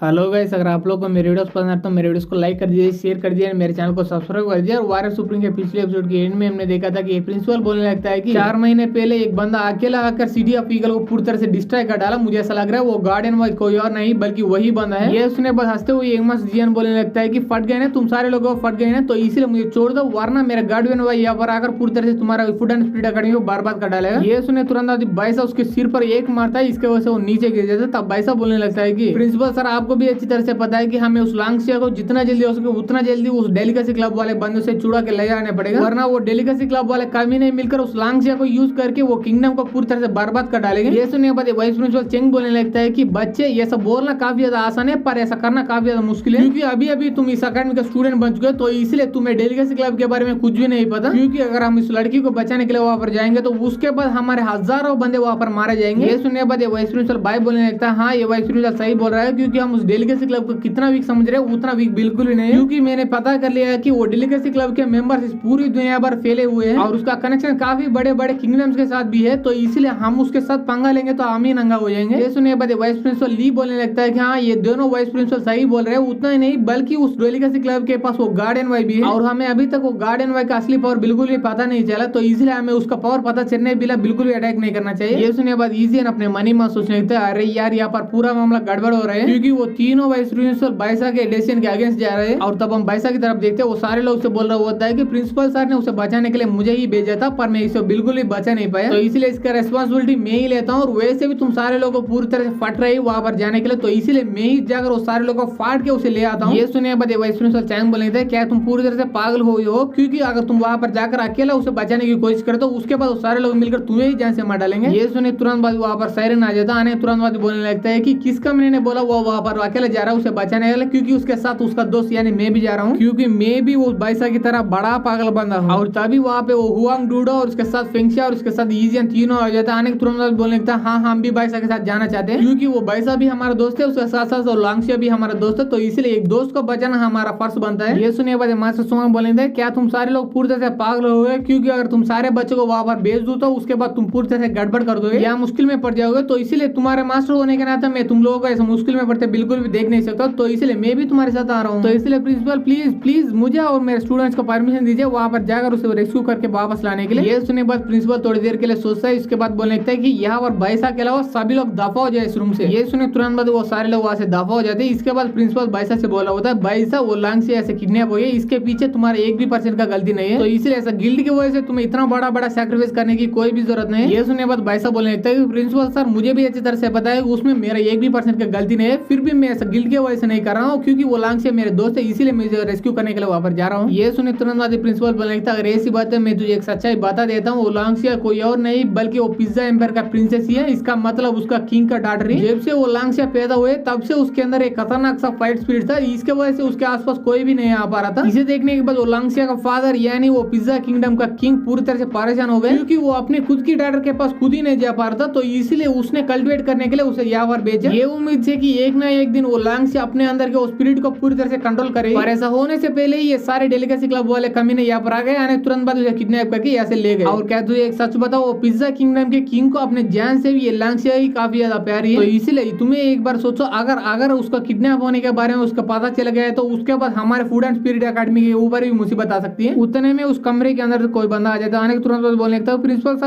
Hello guys, अगर आप लोग को मेरे वीडियोस पसंद आते तो मेरे वीडियोस को लाइक कर दीजिए, शेयर कर दीजिए, मेरे चैनल को सब्सक्राइब कर दीजिए। और वारियर सुप्रीम के पिछले एपिसोड के एंड में हमने देखा था कि एक प्रिंसिपल बोलने लगता है कि 4 महीने पहले एक बंदा अकेला आकर सिटी ऑफ ईगल को पूरी तरह से डिस्ट्रॉय कर डाला। मुझे ऐसा लग रहा है वो गार्डन वाइज कोई और नहीं बल्कि वही बंदा है। ये सुने बस हंसते हुए एकमस जियान बोलने लगता है कि फट गए ना तुम सारे लोग, फट गए ना तो इसलिए मुझे छोड़ दो, वरना मेरा गार्डन भाई यहाँ पर आकर पूरी तरह से तुम्हारा फुट एंड स्पीड अकेडमी को बर्बाद कर डालेगा। ये सुने तुरंत भाईसा उसके सिर पर एक मारता है, इसके वजह से वो नीचे गिर जाता है। तब भाईसा बोलने लगता है कि प्रिंसिपल सर आपको भी अच्छी तरह से पता है कि हमें उस लांगसिया को जितना जल्दी हो सके उतना जल्दी उस डेलिकेसी क्लब वाले बंदों से चुड़ा के ले जाने पड़ेगा, वरना वो डेलिकेसी क्लब वाले कभी नहीं मिलकर उस लांगसिया को यूज करके वो किंगडम को पूरी तरह से बर्बाद कर डालेंगे। ये सुनने के बाद वाइस प्रिंसिपल चेंग बोलने लगता है कि बच्चे ये सब बोलना काफी ज्यादा आसान है पर ऐसा करना काफी ज्यादा मुश्किल है, क्योंकि अभी अभी तुम इस अकेडमी का स्टूडेंट बन चुके हो, तो इसलिए तुम्हें डेलिकेसी क्लब के बारे में कुछ भी नहीं पता। क्योंकि अगर हम इस लड़की को बचाने के लिए वहां पर जाएंगे तो उसके बाद हमारे हजारों बंदे वहां पर मारे जाएंगे। ये सुनने के बाद वाइस प्रिंसिपल बाय बोलने लगता है हाँ ये वाइस प्रिंसिपल सही बोल रहा है, क्योंकि हम उस डेलिकेसी क्लब को कितना वीक समझ रहे हैं उतना वीक बिल्कुल भी नहीं है। क्योंकि मैंने पता कर लिया है कि वो डेलिकेसी क्लब के मेंबर्स इस पूरी दुनिया भर फैले हुए हैं और उसका कनेक्शन काफी बड़े बड़े किंगडम्स के साथ भी है, तो इसलिए हम उसके साथ पंगा लेंगे तो हम ही नंगा हो जाएंगे। ये सुनने के बाद वाइस प्रिंसिपल ली बोलने लगता है कि हाँ ये दोनों वाइस प्रिंसिपल सही बोल रहे हैं, उतना ही नहीं बल्कि उस डेलिकेसी क्लब के पास वो गार्डन वाई भी है और हमें अभी तक वो गार्डन वाई का असली पावर बिल्कुल भी पता नहीं चला, तो इसलिए हमें उसका पावर पता चलने बिना बिल्कुल भी अटैक नहीं करना चाहिए। ये सुनने के बाद इजियन अपने मनी में सोचने लगता है अरे यार यहाँ पर पूरा मामला गड़बड़ हो रहा है, क्योंकि वो तीनों वाइस प्रिंसिपल बाइसा के डिसीजन के अगेंस्ट जा रहे हैं। और तब हम बाइसा की तरफ देखते हैं, वो सारे लोग से बोल रहा होता है कि प्रिंसिपल सर ने उसे बचाने के लिए मुझे ही भेजा था पर मैं इसे बिल्कुल भी बचा नहीं पाया, तो इसलिए इसका रेस्पॉन्सिबिलिटी मैं ही लेता हूँ। और वैसे भी तुम सारे लोगों को पूरी तरह से फट रही वहां पर जाने के लिए, तो इसीलिए मैं ही जाकर वो सारे लोगों को फाड़ के उसे ले आता हूँ। ये सुने बाद वाइस प्रिंसिपल चैंग बोले थे क्या तुम पूरी तरह से पागल हो, क्योंकि अगर तुम वहां पर जाकर अकेला उसे बचाने की कोशिश करते तो उसके बाद सारे लोग मिलकर तुम्हें ही जान से मार डालेंगे। ये सुने तुरंत बाद वहां पर सायरन आ जाता है, तुरंत बाद बोलने लगता है कि किसका मैंने बोला वो वहां पर अकेला जा रहा है उसे बचाने के लिए, क्योंकि उसके साथ उसका दोस्त यानी मैं भी जा रहा हूँ, क्योंकि मैं भी वो बाइसा की तरह बड़ा पागल बंदा हूँ। और तभी वहाँ पे वो हुआंग डूडो और उसके साथ फेंगशिया और उसके साथ इजियन तीनों आ जाता है। तुरंत बोलने लगता है हाँ हम भी बाइसा के साथ जाना चाहते हैं, क्योंकि वो बाइसा भी हमारा दोस्त है, उसके साथ साथ लांगशिया भी हमारा दोस्त है, तो इसलिए एक दोस्त को बचाना हमारा फर्ज बनता है। ये सुनिए बाद मास्टर सुंग बोलेंगे क्या तुम सारे लोग पूरी तरह से पागल हो गए, क्योंकि अगर तुम सारे बच्चों को वहां पर भेज दो तो उसके बाद तुम पूरी तरह से गड़बड़ कर दोगे या मुश्किल में पड़ जाओगे, तो इसलिए तुम्हारे मास्टर होने के नाते मैं तुम लोगों को ऐसा मुश्किल में पड़ते बिल्कुल भी देख नहीं सकता, तो इसलिए मैं भी तुम्हारे साथ आ रहा हूँ। तो इसलिए प्रिंसिपल प्लीज प्लीज मुझे और मेरे स्टूडेंट्स को परमिशन दीजिए वहां पर जाकर उसे रेस्क्यू करके वापस लाने के लिए। ये सुनने के बाद प्रिंसिपल थोड़ी देर के लिए सोचता है, इसके बाद बोलने लगता है कि यहाँ पर बाइसा के अलावा सभी लोग दफा हो जाए इस रूम से। ये सुने तुरंत बाद वो सारे लोग वहां से दफा हो जाते हैं। इसके बाद प्रिंसिपल बाइसा से बोला होता है बाइसा वो लांग से ऐसे किडनैप हो गए, इसके पीछे तुम्हारे 1% का गलती नहीं है, तो इसलिए ऐसा गिल्ड की वजह से तुम्हें इतना बड़ा बड़ा सैक्रिफाइस करने की कोई भी जरूरत नहीं है। ये सुनने के बाद बाइसा बोलने लगता है प्रिंसिपल सर मुझे भी अच्छी तरह से पता है उसमें मेरा 1% का गलती नहीं है, फिर भी मैं ऐसा गिल्ड की वजह से नहीं कर रहा हूँ, क्योंकि वो लांग से मेरे दोस्त है इसीलिए मुझे रेस्क्यू करने के लिए वहां पर जा रहा हूँ। ये सुने तुरंत बाद प्रिंसिपल बोलने लगता है अगर ऐसी बात है मैं तुझे एक सच्चाई बता देता हूँ, वो लांगसिया कोई और नहीं बल्कि वो पिज्जा एम्पायर का प्रिंसेस ही है, इसका मतलब उसका किंग का डॉटर है। जब से वो लांगसिया पैदा हुए तब से उसके अंदर एक खतरनाक सा फाइट स्पिरिट था, इसके वजह से उसके आसपास कोई भी नहीं आ पा रहा था। इसे देखने के बाद वो लांगसिया का फादर यानी वो पिज्जा किंगडम का किंग पूरी तरह से परेशान हो गए, क्योंकि वो अपने खुद की डॉटर के पास खुद ही नहीं जा पा रहा था, तो इसलिए उसने कल्टिवेट करने के लिए उसे यहाँ पर भेजा, ये उम्मीद से कि एक ना एक दिन वो लांगसिया अपने अंदर के स्पिरिट को पूरी तरह से कंट्रोल करे। पर ऐसा होने से पहले ही ये सारे डेलिकेसी क्लब वाले कमीने यहाँ पर आ गए, आने तुरंत बाद उसे किडनैप करके यहाँ से ले गए। और क्या तुझे एक सच बताओ, वो पिज्जा किंगडम के किंग को अपने जान से भी ये लांगसिया ही काफी ज्यादा प्यारी है, तो इसलिए तुम्हें एक बार सोचो अगर उसका किडनैप होने के बारे में उसका पता चल गया है तो उसके बाद हमारे फूड एंड स्पिरिट अकेडमी के ऊपर भी मुसीबत आ सकती है। उतने में उस कमरे के अंदर कोई बंदा आ जाता है, आने के तुरंत बाद बोलने लगता है प्रिंसिपल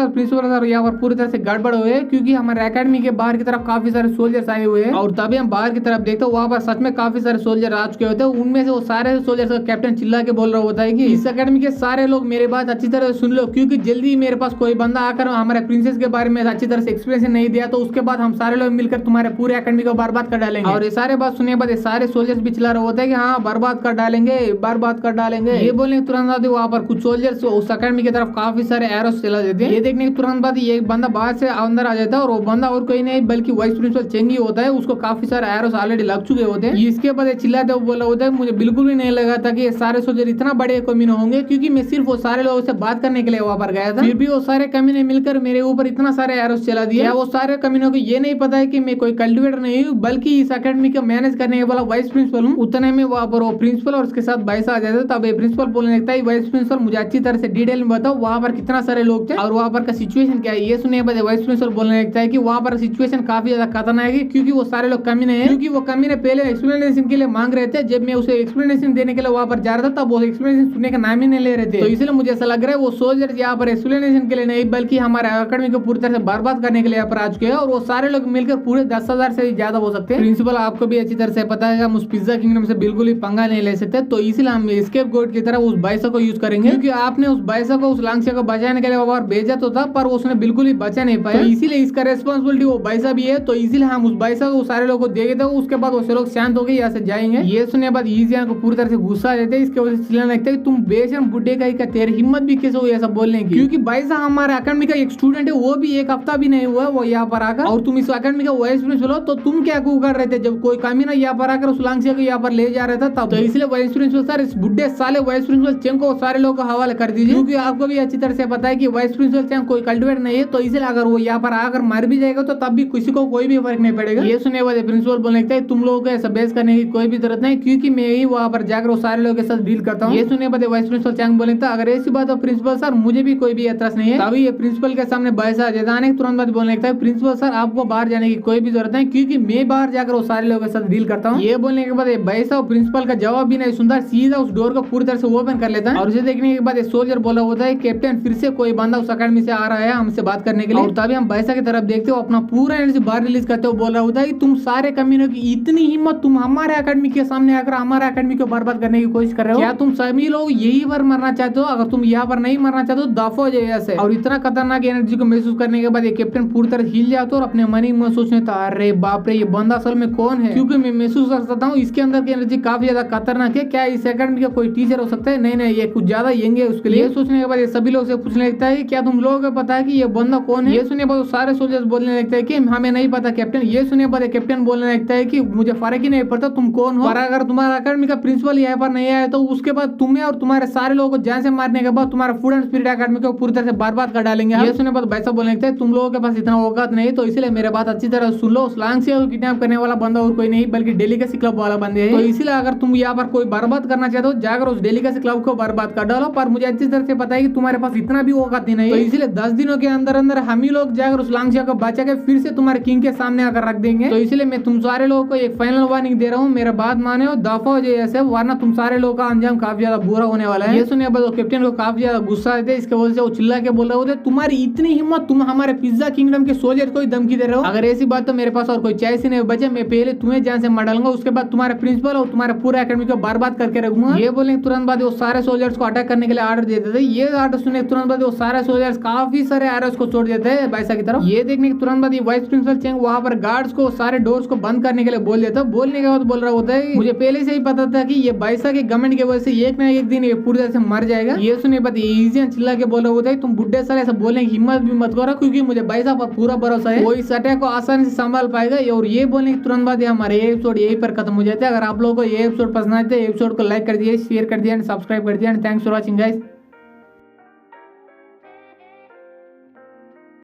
सर यहाँ पर पूरी तरह से गड़बड़ हुए, क्योंकि हमारे अकेडमी के बाहर की तरफ काफी सारे सोल्जर्स आए हुए हैं। और तभी हम बाहर की तरफ देखते हैं वहाँ पर सच में काफी सारे सोल्जर आ चुके होते हैं, उनमें से वो सारे सोल्जर्स का कैप्टन चिल्ला के बोल रहा होता है कि इस अकेडमी के सारे लोग मेरे बात अच्छी तरह सुन लो, क्योंकि जल्दी मेरे पास कोई बंदा आकर हमारे प्रिंसेस के बारे में अच्छी तरह से एक्सप्लेनेशन नहीं दिया तो उसके बाद हम सारे लोग मिलकर तुम्हारे पूरे अकेडमी को बर्बाद कर डालेंगे। और ये सारे बात सुनने के बाद सारे सोल्जर्स भी चिल्ला रहे होते हैं कि हाँ बर्बाद कर डालेंगे बर्बाद कर डालेंगे। ये बोलने तुरंत बाद वहाँ पर कुछ सोल्जर्स उस अकेडमी की तरफ काफी सारे एरोस चला देते हैं। ये देखने के तुरंत बाद एक बंदा बाहर से अंदर आ जाता है, और वो बंदा और कोई नहीं बल्कि वाइस प्रिंसिपल चेंगी होता है, उसको काफी सारे एरोस ऑलरेडी लग चुके होते हैं। इसके बाद चिल्लाते हुए बोला होता है मुझे बिल्कुल भी नहीं लगा था कि ये सारे सोल्जर इतना बड़े कमीने होंगे, क्योंकि मैं सिर्फ वो सारे लोगों से बात करने के लिए वहां पर गया था, फिर भी वो सारे कमीने मिलकर मेरे ऊपर इतना सारे एरोस चला दिया। वो सारे कमीनों को ये नहीं पता है कि मैं कोई कल्टिवेटर नहीं हूँ बल्कि इस अकेडमी का मैनेज करने वाला वाइस प्रिंसिपल हूँ। उतने में वहाँ पर वो प्रिंसिपल और उसके साथ बाइसा आ जाता है, तब प्रिंसिपल बोलने लगता है वाइस प्रिंसिपल मुझे अच्छी तरह से डिटेल में बताओ वहाँ पर कितना सारे लोग थे और वहाँ पर का सिचुएशन क्या है। ये सुनने के बाद वाइस प्रिंसिपल बोलने लगता है कि वहाँ पर सिचुएशन काफी ज्यादा खतरनाक है, क्योंकि वो सारे लोग कमीने हैं, क्योंकि वो कमी ने पहले एक्सप्लेनेशन के लिए मांग रहे थे। जब मैं उसे एक्सप्लेनेशन देने के लिए वहां पर जा रहा था तब वो एक्सप्लेनेशन सुनने का नाम ही नहीं ले रहे थे। तो इसलिए मुझे ऐसा लग रहा है वो सोल्जर्स यहाँ पर एक्सप्लेनेशन के लिए नहीं बल्कि हमारे अकेडमी को पूरी तरह से बर्बाद करने के लिए यहाँ पर आ चुके हैं और वो सारे लोग मिलकर पूरे 10,000 से ज्यादा हो सकते हैं। प्रिंसिपल आपको भी अच्छी तरह से पता है हम उस पिज्जा किंगडम से बिल्कुल ही पंगा नहीं ले सकते, तो इसलिए हम एस्केप गोट की तरह उस बाइसा को यूज करेंगे क्योंकि आपने उस बाइसा को उस लांगसिया को बचाने के लिए वहां भेजा तो था पर उसने बिल्कुल ही बचा नहीं पाया, तो इसीलिए इसका रेस्पॉन्सिबिलिटी वो बाइसा भी है। तो इसीलिए हम उस बाइसा को सारे लोगों को दे देते हैं, उसके बाद वो लोग शांत हो गए यहाँ से जाएंगे। ये सुनने बाद ईजियान को पूरी तरह से गुस्सा आ जाते हैं, इसके वजह से चिल्लाने लगता है तुम बेशरम बुड्ढे का तेरी हिम्मत भी कैसे हुई ऐसा बोलने की, क्योंकि बाइसा हमारे अकेडमी का एक स्टूडेंट है, वो भी एक हफ्ता भी नहीं हुआ वो यहाँ पर आकर, और तुम इस अकेडमी का वाइस प्रिंसिपल हो तो तुम क्या कर रहे थे जब कोई कमीना यहाँ पर आकर उस लांगसिया को यहाँ पर ले जा रहा था तब। तो इसलिए वाइस प्रिंसिपल सर इस बुड्ढे साले वाइस प्रिंसिपल चेंग को सारे लोगों को हवाले कर दीजिए, क्योंकि आपको भी अच्छी तरह से पता है कि वाइस प्रिंसिपल चेंग कोई कल्टिवेट नहीं है, तो इसलिए अगर वो यहाँ पर आकर मर भी जाएगा तो तब भी किसी को कोई भी फर्क नहीं पड़ेगा। ये सुनने वाले प्रिंसिपल बोलने लगता है तुम लोगों को ऐसा बहस करने की कोई भी जरूरत नहीं क्योंकि मैं ही वहाँ पर जाकर सारे लोगों के साथ डील करता हूँ। ये सुनने वाले वाइस प्रिंसिपल चेंग बोलने लगता अगर ऐसी बात हो प्रिंसिपल सर मुझे भी कोई भी एतराज नहीं है। तभी ये प्रिंसिपल के सामने बहस आ जाता है, तुरंत बाद बोलने लगता है प्रिंसिपल सर आपको बाहर जाने की कोई भी जरूरत नहीं क्योंकि मैं बाहर जाकर वो सारे लोगों के साथ डील करता हूँ। ये बोलने के बाद बहसा और प्रिंसिपल का जवाब भी नहीं सुनता, सीधा उस डोर को पूरी तरह से ओपन कर लेता है और उसे देखने के बाद सोल्जर बोला होता है कैप्टन फिर से कोई बंदा उस अकेडमी से आ रहा है हमसे बात करने के लिए, और तभी हम बहसा की तरफ देखते हो अपना पूरा एनर्जी बाहर रिलीज करते हो, बोल रहा होता है तुम सारे कमीनों की इतनी हिम्मत तुम हमारे अकेडमी के सामने आकर हमारे अकेडमी को बर्बाद करने की कोशिश कर रहे हो, क्या तुम सभी लोग यही बार मरना चाहते हो? अगर तुम यहाँ पर नहीं मरना चाहते हो दफा हो जाए ऐसे। और इतना खतरनाक एनर्जी को महसूस करने के बाद ये कैप्टन पूरी तरह हिल जाता है और अपने मन ही में सोचने था अरे बाप रे ये बंदा असल में कौन है, क्योंकि मैं महसूस कर सकता हूँ इसके अंदर की एनर्जी काफी ज्यादा खतरनाक है, क्या इस अकेडमी का कोई टीचर हो सकता है? नहीं नहीं ये कुछ ज्यादा यंग है उसके लिए। सोचने के बाद ये सभी लोग से पूछने लगता है क्या तुम लोगों को पता है कि ये बंदा कौन है? ये सुनने बाद सारे सोल्जर्स बोलने लगता है कि हमें नहीं पता कैप्टन। ये सुनने बाद कैप्टन बोलने लगता है कि मुझे फर्क ही नहीं पड़ता तुम कौन हो, और अगर तुम्हारा अकेडमी का प्रिंसिपल यहाँ पर नहीं आया तो उसके बाद तुम्हें और तुम्हारे सारे लोगों को जान से मारने के बाद तुम्हारा फूड एंड स्पिरिट अकेडमी को पूरी तरह से बर्बाद कर डालेंगे। ये सुनने बाद वैसा बोलने लगता है तुम लोगों के पास इतना औकात नहीं, तो इसलिए मेरे बात अच्छी तरह सुन लो, उस लांगसिया को किडनैप करने वाला बंदा और कोई नहीं बल्कि डेलीकेसी क्लब वाला बंदे है, तो इसलिए अगर तुम यहाँ पर कोई बर्बाद करना चाहते हो जाकर उस डेलीकेसी क्लब को बर्बाद कर डालो, पर मुझे अच्छी तरह से पता है कि तुम्हारे पास इतना भी औकात ही नहीं, तो इसलिए 10 दिनों के अंदर अंदर हम ही लोग जाकर उस लांगसिया को बचा के फिर से तुम्हारे किंग के सामने आकर रख देंगे। तो इसलिए मैं तुम सारे लोगों को एक फाइनल वार्निंग दे रहा हूँ, मेरा बात माने हो दफा हो जाए ऐसे, वरना तुम सारे लोगों का अंजाम काफी ज्यादा बुरा होने वाला है। ये सुनने के बाद कैप्टन को काफी ज्यादा गुस्सा आते, इसके वजह से वो चिल्ला के बोल रहे होते तुम्हारी इतनी हिम्मत तुम हमारे पिज्जा किंगडम के सोल्जर को धमकी दे रहे हो, अगर ऐसी बात तो मेरे पास और कोई चॉइस ही नहीं बचे, मैं पहले तुम्हें जान से मार डालूंगा उसके बाद तुम्हारे प्रिंसिपल और तुम्हारे पूरे अकेडमी को बर्बाद करके रखूंगा। ये बोलने तुरंत बाद वो सारे सोल्जर्स को अटैक करने के लिए ऑर्डर देते थे। ये ऑर्डर सुनने तुरंत बाद वो सारे सोल्जर्स काफी सारे एरोस को छोड़ देते हैं बाइसा की तरफ। ये देखने के तुरंत बाद वाइस प्रिंसिपल चेंग वहां पर गार्ड्स को सारे डोर्स को बंद करने के लिए बोल देता है। बोलने के बाद बोल रहा होता है मुझे पहले से ही पता था कि ये बाइसा के गवर्नमेंट की वजह से एक ना एक दिन ये पूरी तरह से मर जाएगा। ये सुनने बाद ईजियन चिल्ला के बोल रहा होता है तुम बुड्ढे साले ऐसा बोलने की हिम्मत भी मत करो क्योंकि मुझे बाइसा पर पूरा भरोसा है वो इस अटैक को आसानी से संभाल पाएगा। और ये बोलने के तुरंत बाद हमारे एपिसोड यही पर खत्म हो जाता है। अगर आप लोगों को ये एपिसोड पसंद आते हैं एपिसोड को लाइक कर दिए, शेयर कर दिया एंड सब्सक्राइब कर दिया and thanks for watching guys.